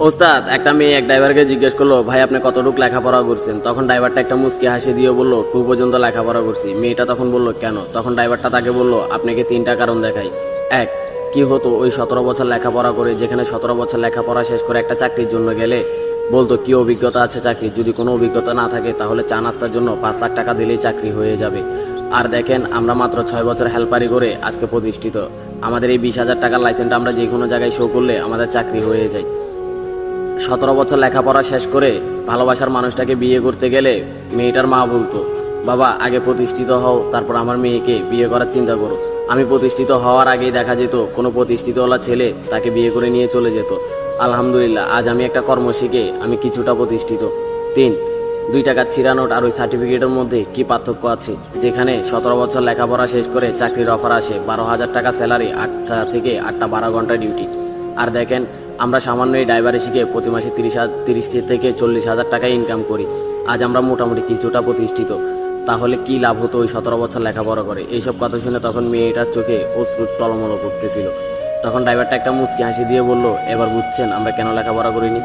ওস্তাদ, একটা মেয়ে এক ড্রাইভারকে জিজ্ঞেস করলো, ভাই আপনি কতটুকু লেখাপড়া করছেন? তখন ড্রাইভারটা একটা মুচকি হাসি দিয়ে বলল, 2 পর্যন্ত লেখাপড়া করছি। মেয়েটা তখন বলল, কেন? তখন ড্রাইভারটা তাকে বলল, আপনাকে 3টা কারণ দেখাই। এক, কি হতো ওই 17 বছর লেখাপড়া করে, যেখানে 17 বছর লেখাপড়া শেষ করে একটা চাকরির জন্য গেলে বলতো কি অভিজ্ঞতা আছে চাকরির, যদি কোনো অভিজ্ঞতা না থাকে তাহলে চা নাস্তার জন্য 5 লাখ টাকা দিলেই চাকরি হয়ে যাবে। আর দেখেন, আমরা মাত্র 6 বছর হেল্পারি করে আজকে প্রতিষ্ঠিত। আমাদের এই 20,000 টাকার লাইসেন্সটা আমরা যে কোনো জায়গায় শো করলে আমাদের চাকরি হয়ে যায়। 17 বছর লেখাপড়া শেষ করে ভালোবাসার মানুষটাকে বিয়ে করতে গেলে মেয়েটার মা বলতো, বাবা আগে প্রতিষ্ঠিত হও, তারপর আমার মেয়েকে বিয়ে করার চিন্তা করো। আমি প্রতিষ্ঠিত হওয়ার আগেই দেখা যেত কোনো প্রতিষ্ঠিতওয়ালা ছেলে তাকে বিয়ে করে নিয়ে চলে যেত। আলহামদুলিল্লাহ, আজ আমি একটা কর্ম শিখে আমি কিছুটা প্রতিষ্ঠিত। 3, 2 টাকার ছিঁড়া নোট আর ওই সার্টিফিকেটের মধ্যে কি পার্থক্য আছে? যেখানে 17 বছর লেখাপড়া শেষ করে চাকরির অফার আসে, 12,000 টাকা স্যালারি, 8টা থেকে 8টা 12 ঘন্টা ডিউটি। আর দেখেন, আমরা সামান্য এই ড্রাইভারে শিখে প্রতি মাসে 30 থেকে 40,000 টাকা ইনকাম করি। আজ আমরা মোটামুটি কিছুটা প্রতিষ্ঠিত। তাহলে কি লাভ হতো ওই 17 বছর লেখাপড়া করে? এইসব কথা শুনে তখন মেয়েটার চোখে অশ্রু টলমল করতেছিল। তখন ড্রাইভারটা একটা মুচকি হাসি দিয়ে বলল, এবার বুঝছেন আমরা কেন লেখাপড়া করিনি?